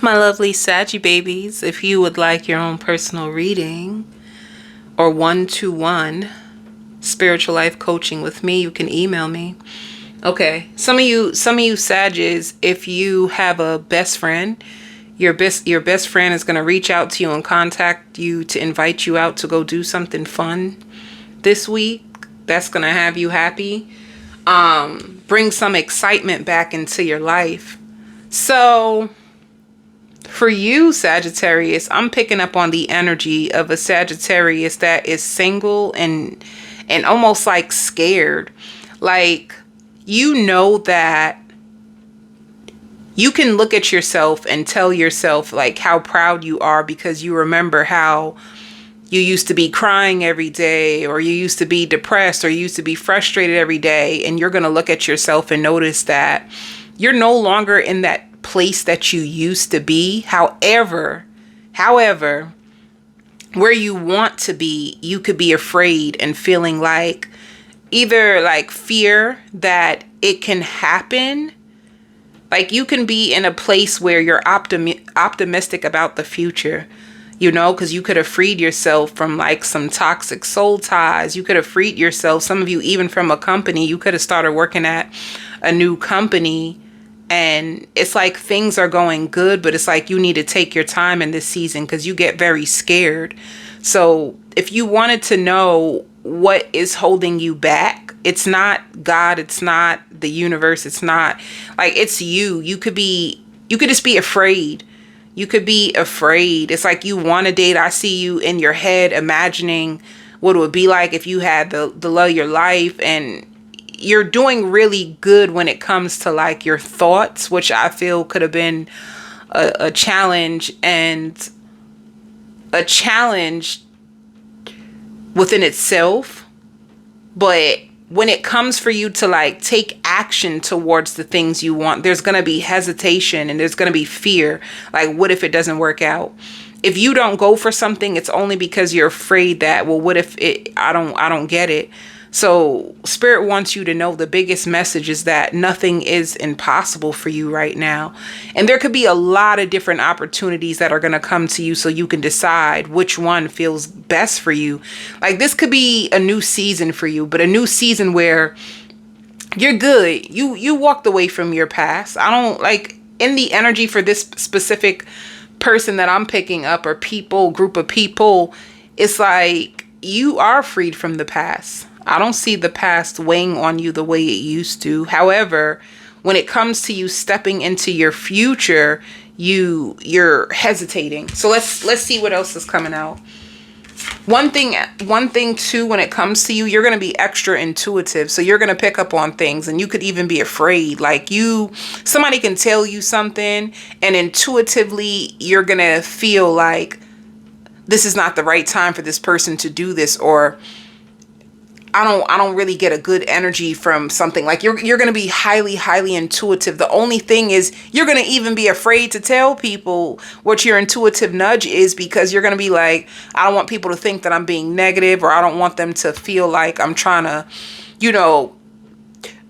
My lovely Saggy babies, if you would like your own personal reading or one-to-one spiritual life coaching with me, you can email me. Okay, some of you Sagittarius, if you have a best friend, your best friend is going to reach out to you and contact you to invite you out to go do something fun this week. That's going to have you happy. Bring some excitement back into your life. So for you, Sagittarius, I'm picking up on the energy of a Sagittarius that is single and almost like scared. Like, you know that you can look at yourself and tell yourself like how proud you are because you remember how you used to be crying every day, or you used to be depressed, or you used to be frustrated every day. And you're going to look at yourself and notice that you're no longer in that place that you used to be. However, where you want to be, you could be afraid and feeling like either like fear that it can happen. Like, you can be in a place where you're optimistic about the future, you know, because you could have freed yourself from like some toxic soul ties. You could have freed yourself, some of you even from a company. You could have started working at a new company. And it's like things are going good, but it's like you need to take your time in this season because you get very scared. So if you wanted to know what is holding you back, it's not God, it's not the universe, it's not like, it's you. You could just be afraid. You could be afraid. It's like you want to date. I see you in your head imagining what it would be like if you had the love of your life, and you're doing really good when it comes to like your thoughts, which I feel could have been a challenge, and a challenge within itself. But when it comes for you to like take action towards the things you want, there's going to be hesitation and there's going to be fear. Like, what if it doesn't work out? If you don't go for something, it's only because you're afraid that, well, what if I don't get it? So Spirit wants you to know the biggest message is that nothing is impossible for you right now. And there could be a lot of different opportunities that are going to come to you so you can decide which one feels best for you. Like, this could be a new season for you, but a new season where you're good. You walked away from your past. I don't like, in the energy for this specific person that I'm picking up, or group of people, it's like you are freed from the past. I don't see the past weighing on you the way it used to. However, when it comes to you stepping into your future, you're hesitating. So let's see what else is coming out. One thing too, when it comes to you, you're going to be extra intuitive. So you're going to pick up on things, and you could even be afraid. Like, somebody can tell you something, and intuitively you're going to feel like this is not the right time for this person to do this, or I don't really get a good energy from something. Like, you're going to be highly intuitive. The only thing is you're going to even be afraid to tell people what your intuitive nudge is, because you're going to be like, I don't want people to think that I'm being negative, or I don't want them to feel like I'm trying to,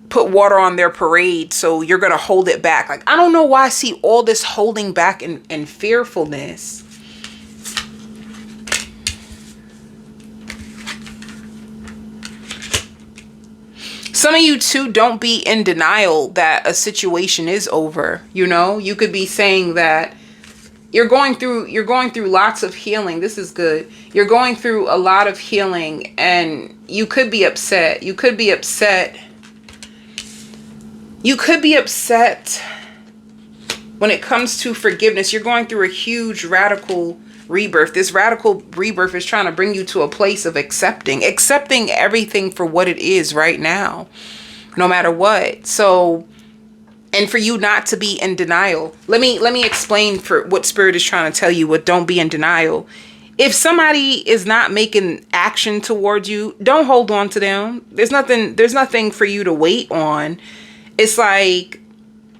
put water on their parade. So you're going to hold it back. Like, I don't know why I see all this holding back and fearfulness. Some of you too, don't be in denial that a situation is over. You could be saying that you're going through lots of healing. This is good. You're going through a lot of healing, and you could be upset. You could be upset when it comes to forgiveness. You're going through a huge radical rebirth. This radical rebirth is trying to bring you to a place of accepting everything for what it is right now, no matter what. So, and for you not to be in denial. Let me explain for what Spirit is trying to tell you. What don't be in denial. If somebody is not making action towards you, don't hold on to them. There's nothing for you to wait on. It's like,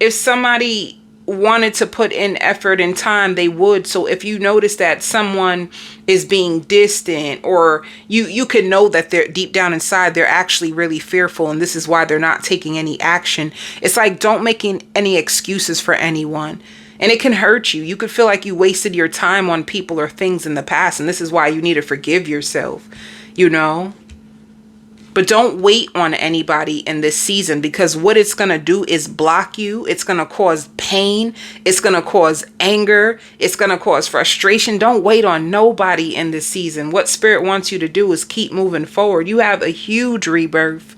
if somebody wanted to put in effort and time, they would. So if you notice that someone is being distant, or you can know that they're deep down inside, they're actually really fearful, and this is why they're not taking any action. It's like, don't make any excuses for anyone. And it can hurt you. You could feel like you wasted your time on people or things in the past. And this is why you need to forgive yourself, you know. But don't wait on anybody in this season, because what it's going to do is block you. It's going to cause pain. It's going to cause anger. It's going to cause frustration. Don't wait on nobody in this season. What Spirit wants you to do is keep moving forward. You have a huge rebirth.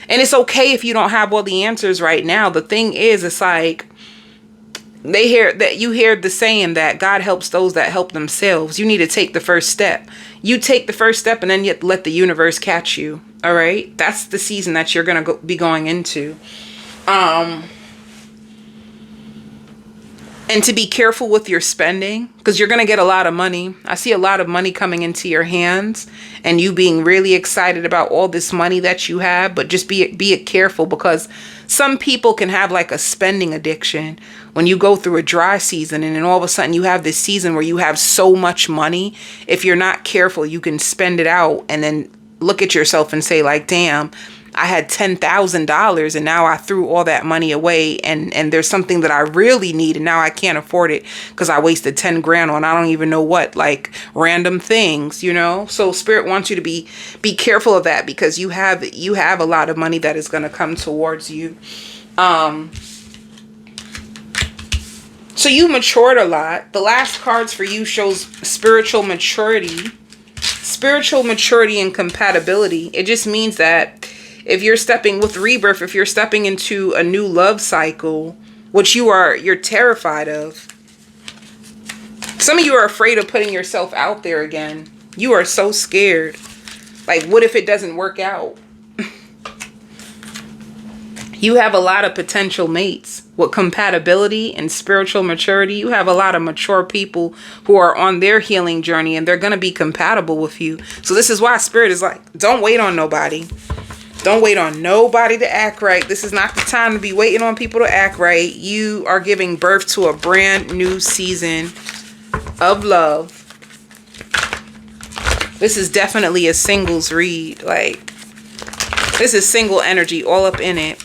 And it's okay if you don't have all the answers right now. The thing is, it's like, you hear the saying that God helps those that help themselves. You need to take the first step. You take the first step, and then you let the universe catch you. All right. That's the season that you're going to be going into. And to be careful with your spending, because you're going to get a lot of money. I see a lot of money coming into your hands and you being really excited about all this money that you have. But just be careful, because some people can have like a spending addiction when you go through a dry season, and then all of a sudden you have this season where you have so much money. If you're not careful, you can spend it out and then look at yourself and say like, damn, I had $10,000 and now I threw all that money away, and there's something that I really need and now I can't afford it because I wasted 10 grand on I don't even know what, like random things, you know. So Spirit wants you to be careful of that, because you have a lot of money that is going to come towards you. So you matured a lot. The last cards for you shows spiritual maturity. Spiritual maturity and compatibility. It just means that if you're stepping with rebirth, if you're stepping into a new love cycle, which you're terrified of. Some of you are afraid of putting yourself out there again. You are so scared. Like, what if it doesn't work out? You have a lot of potential mates with compatibility and spiritual maturity. You have a lot of mature people who are on their healing journey, and they're going to be compatible with you. So this is why Spirit is like, don't wait on nobody. Don't wait on nobody to act right. This is not the time to be waiting on people to act right. You are giving birth to a brand new season of love. This is definitely a singles read. Like, this is single energy all up in it.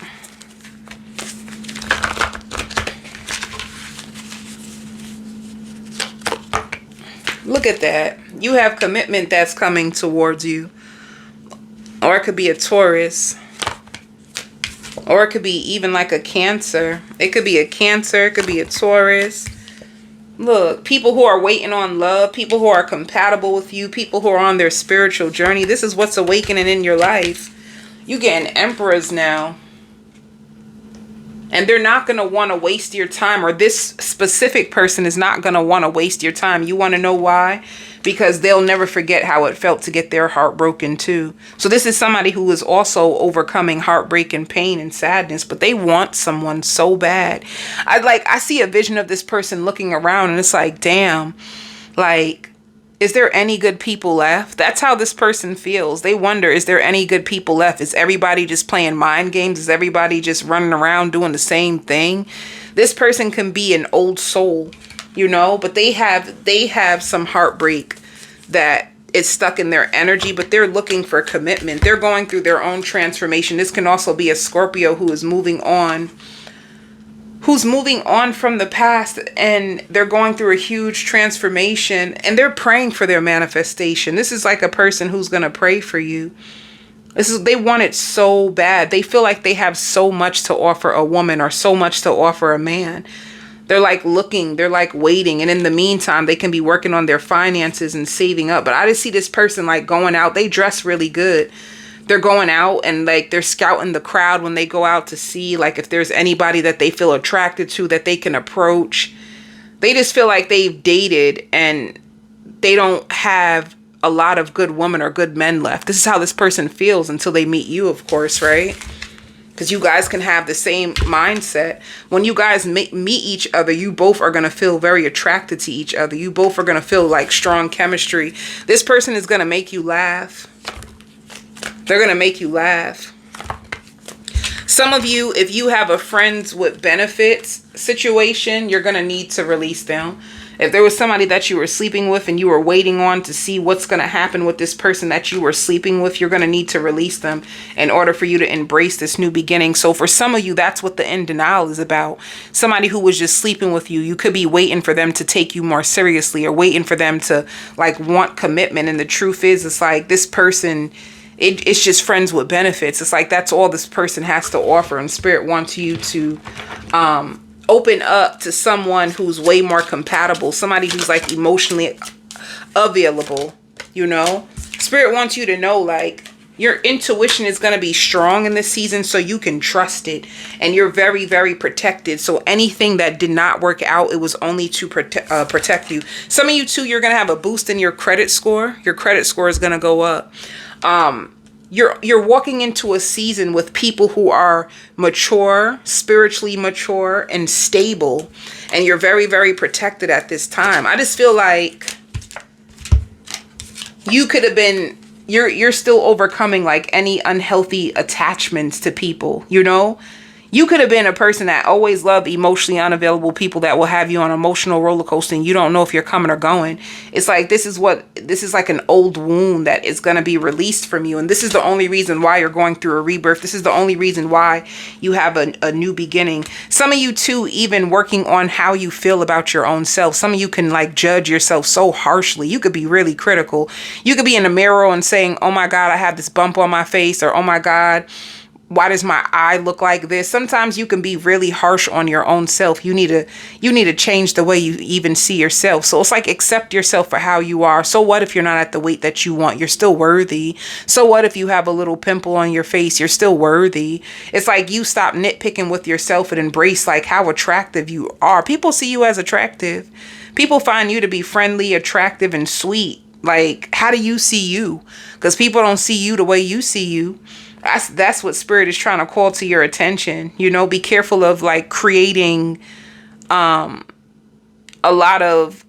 Look at that. You have commitment that's coming towards you. Or it could be a Taurus. Or it could be even like a Cancer. It could be a Cancer. It could be a Taurus. Look, people who are waiting on love. People who are compatible with you. People who are on their spiritual journey. This is what's awakening in your life. You getting emperors now. And they're not going to want to waste your time, or this specific person is not going to want to waste your time. You want to know why? Because they'll never forget how it felt to get their heart broken too. So this is somebody who is also overcoming heartbreak and pain and sadness, but they want someone so bad. I see a vision of this person looking around, and it's like, damn, like, is there any good people left? That's how this person feels. They wonder, is there any good people left? Is everybody just playing mind games? Is everybody just running around doing the same thing? This person can be an old soul, you know, but they have some heartbreak that is stuck in their energy, but they're looking for commitment. They're going through their own transformation. This can also be a Scorpio who is moving on. Who's moving on from the past, and they're going through a huge transformation, and they're praying for their manifestation. This is like a person who's going to pray for you. They want it so bad. They feel like they have so much to offer a woman or so much to offer a man. They're like looking, they're like waiting. And in the meantime, they can be working on their finances and saving up. But I just see this person like going out. They dress really good. They're going out and like they're scouting the crowd when they go out to see like if there's anybody that they feel attracted to that they can approach. They just feel like they've dated and they don't have a lot of good women or good men left. This is how this person feels until they meet you, of course, right? Because you guys can have the same mindset. When you guys meet each other, you both are going to feel very attracted to each other. You both are going to feel like strong chemistry. This person is going to make you laugh. They're going to make you laugh. Some of you, if you have a friends with benefits situation, you're going to need to release them. If there was somebody that you were sleeping with and you were waiting on to see what's going to happen with this person that you were sleeping with, you're going to need to release them in order for you to embrace this new beginning. So for some of you, that's what the in denial is about. Somebody who was just sleeping with you, you could be waiting for them to take you more seriously, or waiting for them to like want commitment. And the truth is, it's like this person, it's just friends with benefits. It's like that's all this person has to offer. And Spirit wants you to open up to someone who's way more compatible, somebody who's like emotionally available, you know. Spirit wants you to know like your intuition is going to be strong in this season, so you can trust it, and you're very, very protected. So anything that did not work out, it was only to protect you. Some of you too, you're going to have a boost in your credit score. Your credit score is going to go up. You're walking into a season with people who are mature, spiritually mature, and stable. And you're very, very protected at this time. I just feel like you could have been, you're still overcoming like any unhealthy attachments to people, you know? You could have been a person that always loved emotionally unavailable people that will have you on an emotional roller coaster and you don't know if you're coming or going. It's like, this is like an old wound that is going to be released from you. And this is the only reason why you're going through a rebirth. This is the only reason why you have a new beginning. Some of you too, even working on how you feel about your own self. Some of you can like judge yourself so harshly. You could be really critical. You could be in the mirror and saying, oh my God, I have this bump on my face, or oh my God, why does my eye look like this? Sometimes you can be really harsh on your own self. You need to change the way you even see yourself. So it's like, accept yourself for how you are. So what if you're not at the weight that you want? You're still worthy. So what if you have a little pimple on your face? You're still worthy. It's like you stop nitpicking with yourself and embrace like how attractive you are. People see you as attractive. People find you to be friendly, attractive, and sweet. Like, how do you see you? Because people don't see you the way you see you. That's what Spirit is trying to call to your attention. You know, be careful of like creating a lot of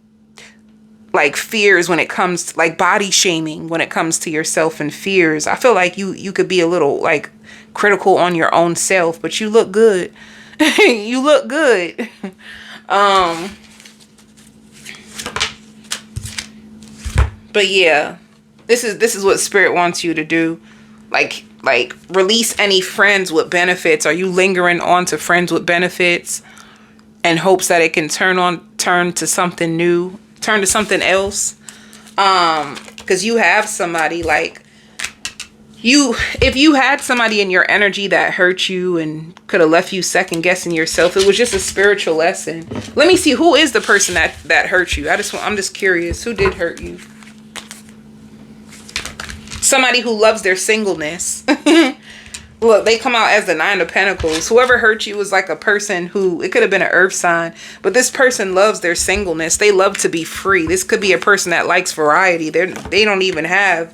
like fears when it comes to like body shaming, when it comes to yourself and fears. I feel like you could be a little like critical on your own self, but you look good. You look good. But yeah, this is what Spirit wants you to do. Like release any friends with benefits. Are you lingering on to friends with benefits in hopes that it can turn to something new, turn to something else? Because you have somebody like if you had somebody in your energy that hurt you and could have left you second guessing yourself, it was just a spiritual lesson. Let me see, who is the person that hurt you? I'm just curious, who did hurt you? Somebody who loves their singleness. Look, they come out as the Nine of Pentacles. Whoever hurt you is like a person who, it could have been an earth sign, but this person loves their singleness. They love to be free. This could be a person that likes variety. They don't even have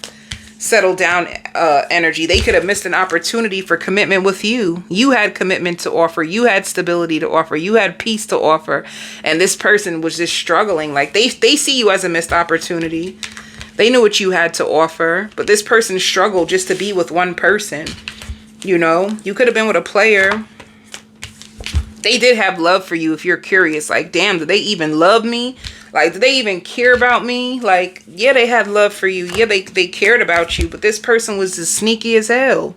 settled down energy. They could have missed an opportunity for commitment with you. You had commitment to offer. You had stability to offer. You had peace to offer. And this person was just struggling. Like they see you as a missed opportunity. They knew what you had to offer, but this person struggled just to be with one person. You know, you could have been with a player. They did have love for you if you're curious. Like, damn, do they even love me? Like, do they even care about me? Like, yeah, they had love for you. Yeah, they cared about you, but this person was just sneaky as hell.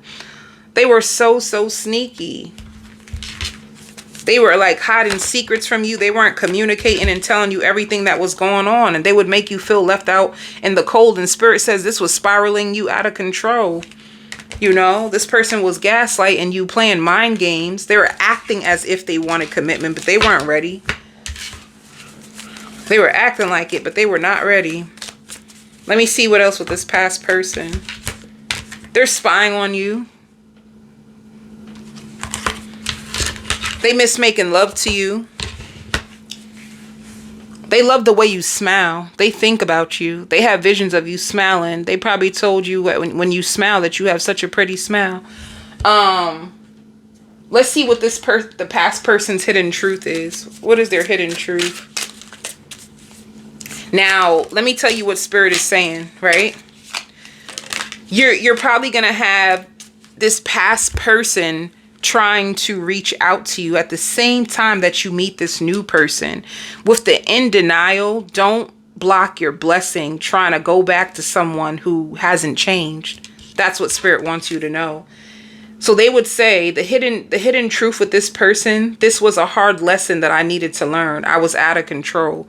They were so sneaky. They were like hiding secrets from you. They weren't communicating and telling you everything that was going on. And they would make you feel left out in the cold. And Spirit says this was spiraling you out of control. You know, this person was gaslighting you, playing mind games. They were acting as if they wanted commitment, but they weren't ready. They were acting like it, but they were not ready. Let me see what else with this past person. They're spying on you. They miss making love to you. They love the way you smile. They think about you. They have visions of you smiling. They probably told you when you smile that you have such a pretty smile. Let's see what the past person's hidden truth is. What is their hidden truth? Now, let me tell you what Spirit is saying, right? You're probably going to have this past person trying to reach out to you at the same time that you meet this new person. With the in denial, don't block your blessing trying to go back to someone who hasn't changed. That's what Spirit wants you to know. So they would say the hidden truth with this person, this was a hard lesson that I needed to learn. I was out of control.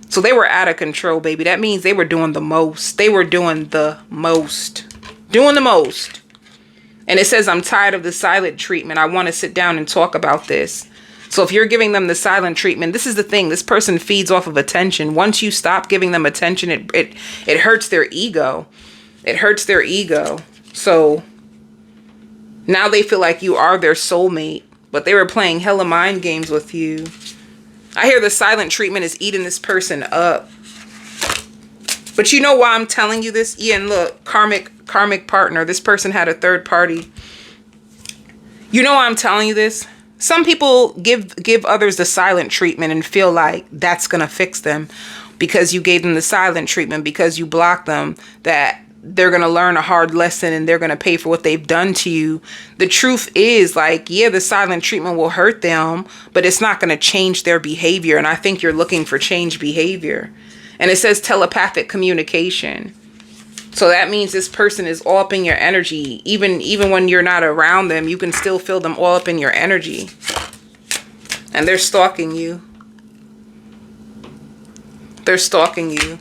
So they were out of control, baby. That means they were doing the most. They were doing the most. Doing the most. And it says, I'm tired of the silent treatment. I want to sit down and talk about this. So if you're giving them the silent treatment, this is the thing. This person feeds off of attention. Once you stop giving them attention, it hurts their ego. It hurts their ego. So now they feel like you are their soulmate, but they were playing hella mind games with you. I hear the silent treatment is eating this person up. But you know why I'm telling you this? Ian, look, karmic partner. This person had a third party. You know why I'm telling you this? Some people give others the silent treatment and feel like that's going to fix them because you gave them the silent treatment, because you blocked them, that they're going to learn a hard lesson and they're going to pay for what they've done to you. The truth is, like, yeah, the silent treatment will hurt them, but it's not going to change their behavior. And I think you're looking for change behavior. And it says telepathic communication. So that means this person is all up in your energy. Even when you're not around them, you can still feel them all up in your energy. And they're stalking you. They're stalking you.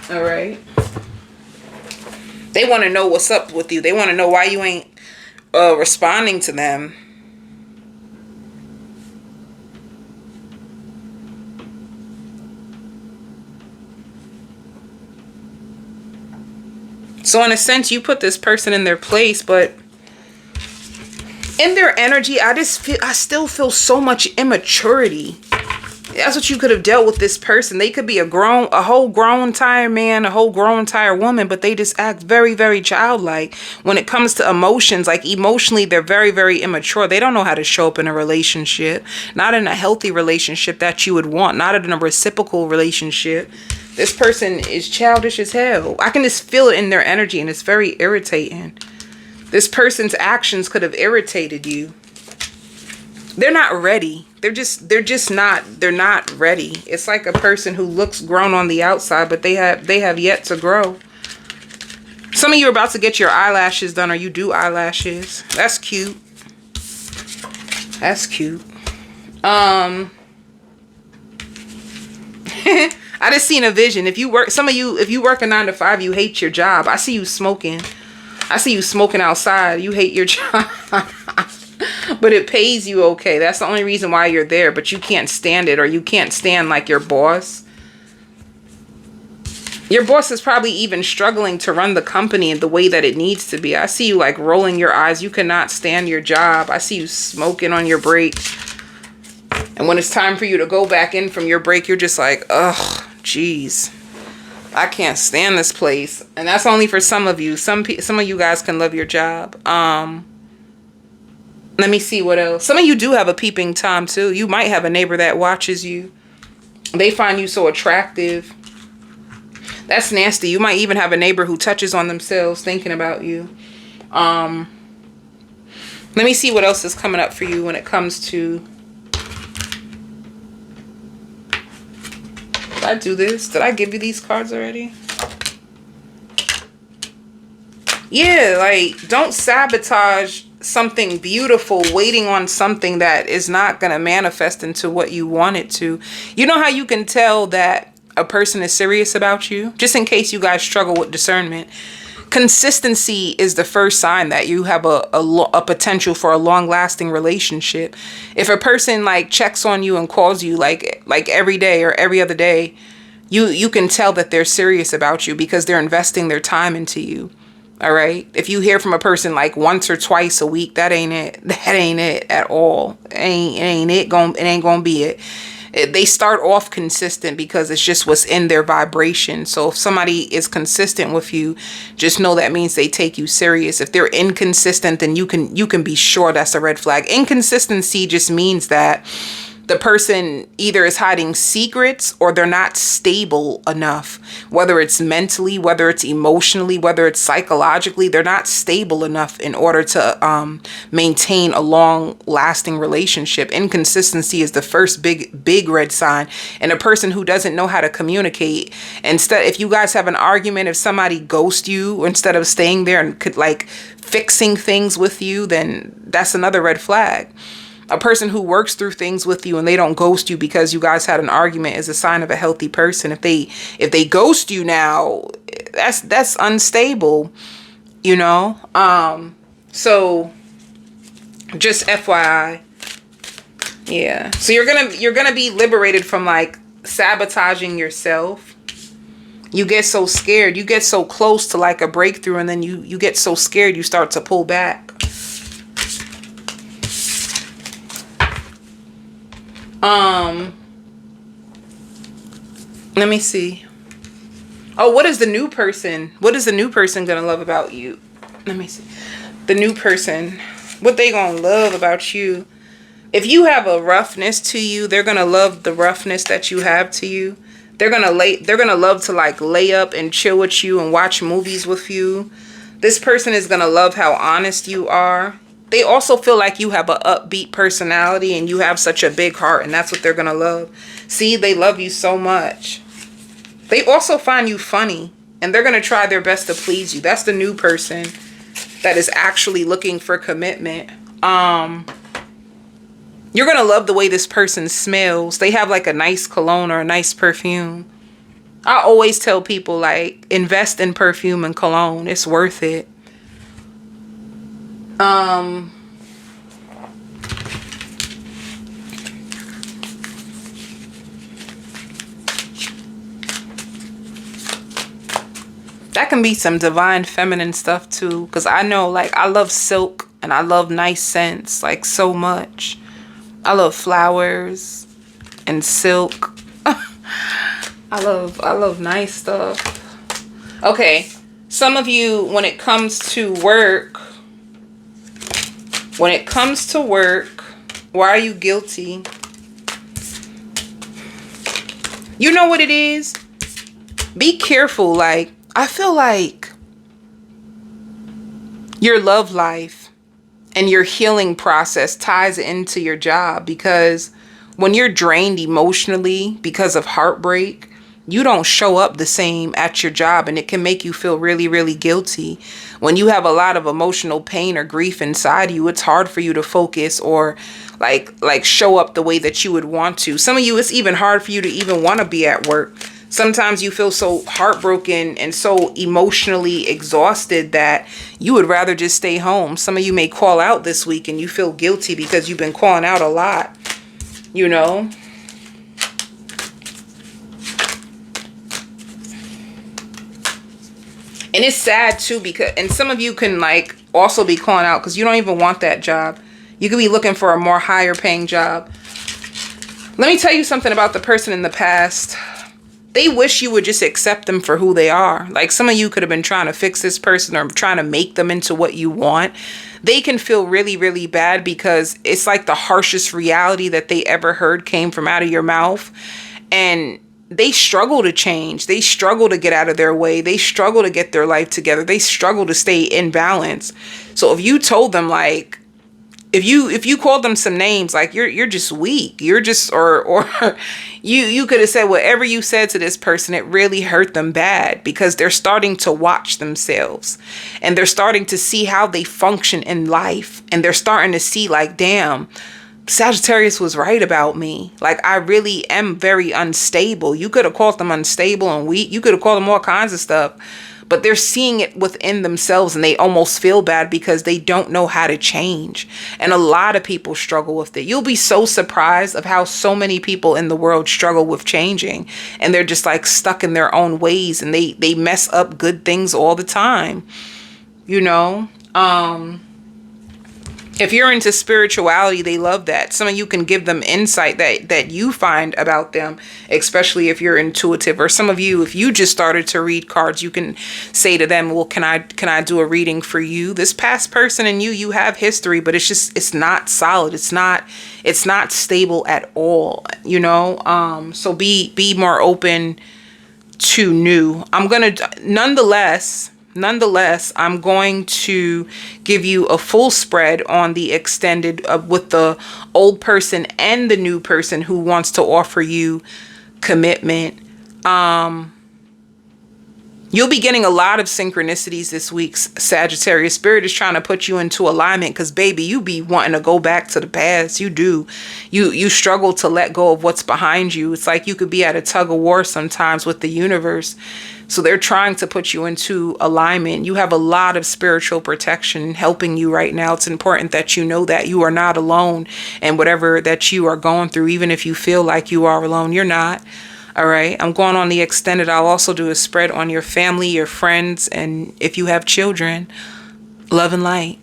All right. They want to know what's up with you. They want to know why you ain't responding to them. So in a sense, you put this person in their place, but in their energy, I still feel so much immaturity. That's what you could have dealt with this person. They could be a whole grown tired man, a whole grown tired woman, but they just act very, very childlike. When it comes to emotions, like emotionally, they're very, very immature. They don't know how to show up in a relationship, not in a healthy relationship that you would want, not in a reciprocal relationship. This person is childish as hell. I can just feel it in their energy, and it's very irritating. This person's actions could have irritated you. They're not ready. They're not ready. It's like a person who looks grown on the outside, but they have yet to grow. Some of you are about to get your eyelashes done, or you do eyelashes. That's cute. That's cute. I just seen a vision. If you work a 9 to 5, you hate your job. I see you smoking. I see you smoking outside. You hate your job. But it pays you okay. That's the only reason why you're there, but you can't stand it, or you can't stand like your boss. Your boss is probably even struggling to run the company in the way that it needs to be. I see you like rolling your eyes. You cannot stand your job. I see you smoking on your break. And when it's time for you to go back in from your break, you're just like, ugh, geez, I can't stand this place. And that's only for some of you. Some of you guys can love your job. Let me see what else. Some of you do have a peeping Tom too. You might have a neighbor that watches you. They find you so attractive. That's nasty. You might even have a neighbor who touches on themselves thinking about you. Let me see what else is coming up for you when it comes to... Did I do this? Did I give you these cards already? Yeah, like, don't sabotage something beautiful waiting on something that is not going to manifest into what you want it to. You know how you can tell that a person is serious about you? Just in case you guys struggle with discernment. Consistency is the first sign that you have a potential for a long-lasting relationship. If a person like checks on you and calls you like every day or every other day, you can tell that they're serious about you because they're investing their time into you. All right. If you hear from a person like once or twice a week, that ain't it. That ain't it at all. It ain't gonna be it. They start off consistent because it's just what's in their vibration. So if somebody is consistent with you, just know that means they take you serious. If they're inconsistent, then you can be sure that's a red flag. Inconsistency just means that The person either is hiding secrets or they're not stable enough, whether it's mentally, whether it's emotionally, whether it's psychologically. They're not stable enough in order to maintain a long lasting relationship. Inconsistency is the first big red sign. And a person who doesn't know how to communicate, instead, if you guys have an argument, if somebody ghosts you instead of staying there and could like fixing things with you, then that's another red flag. A person who works through things with you and they don't ghost you because you guys had an argument is a sign of a healthy person. If they ghost you now, that's unstable, you know? So just FYI. Yeah. So you're gonna be liberated from like sabotaging yourself. You get so scared, you get so close to like a breakthrough, and then you get so scared you start to pull back. Let me see. Oh, what is the new person? What is the new person gonna love about you? Let me see. The new person, what they gonna love about you? If you have a roughness to you, they're gonna love the roughness that you have to you. They're gonna love to like lay up and chill with you and watch movies with you. This person is gonna love how honest you are. They also feel like you have an upbeat personality and you have such a big heart, and that's what they're gonna love. See, they love you so much. They also find you funny, and they're gonna try their best to please you. That's the new person that is actually looking for commitment. You're gonna love the way this person smells. They have like a nice cologne or a nice perfume. I always tell people like invest in perfume and cologne. It's worth it. That can be some divine feminine stuff too, because I know like I love silk and I love nice scents like so much. I love flowers and silk. I love nice stuff. Okay, some of you, when it comes to work, why are you guilty? You know what it is? Be careful. Like, I feel like your love life and your healing process ties into your job, because when you're drained emotionally because of heartbreak, you don't show up the same at your job, and it can make you feel really, really guilty. When you have a lot of emotional pain or grief inside you, it's hard for you to focus or like show up the way that you would want to. Some of you, it's even hard for you to even want to be at work. Sometimes you feel so heartbroken and so emotionally exhausted that you would rather just stay home. Some of you may call out this week and you feel guilty because you've been calling out a lot, you know. And it's sad too, because, and some of you can like also be calling out because you don't even want that job. You could be looking for a more higher paying job. Let me tell you something about the person in the past. They wish you would just accept them for who they are. Like, some of you could have been trying to fix this person or trying to make them into what you want. They can feel really, really bad because it's like the harshest reality that they ever heard came from out of your mouth. And they struggle to change. They struggle to get out of their way. They struggle to get their life together. They struggle to stay in balance. So if you told them, like, if you called them some names, like you're just weak, you're just, or you could have said whatever you said to this person, it really hurt them bad, because they're starting to watch themselves and they're starting to see how they function in life. And they're starting to see like, damn, Sagittarius was right about me. Like, I really am very unstable. You could have called them unstable and weak. You could have called them all kinds of stuff. But they're seeing it within themselves and they almost feel bad because they don't know how to change. And a lot of people struggle with it. You'll be so surprised of how so many people in the world struggle with changing. And they're just like stuck in their own ways, and they mess up good things all the time. You know? If you're into spirituality, they love that. Some of you can give them insight that you find about them, especially if you're intuitive. Or some of you, if you just started to read cards, you can say to them, well, can I do a reading for you? This past person and you have history, but it's not solid. It's not stable at all, you know? So be more open to new. Nonetheless, I'm going to give you a full spread on the extended with the old person and the new person who wants to offer you commitment. You'll be getting a lot of synchronicities this week, Sagittarius. Spirit is trying to put you into alignment because, baby, you be wanting to go back to the past. You do. You struggle to let go of what's behind you. It's like you could be at a tug of war sometimes with the universe. So they're trying to put you into alignment. You have a lot of spiritual protection helping you right now. It's important that you know that you are not alone, and whatever that you are going through, even if you feel like you are alone, you're not. All right. I'm going on the extended. I'll also do a spread on your family, your friends, and if you have children. Love and light.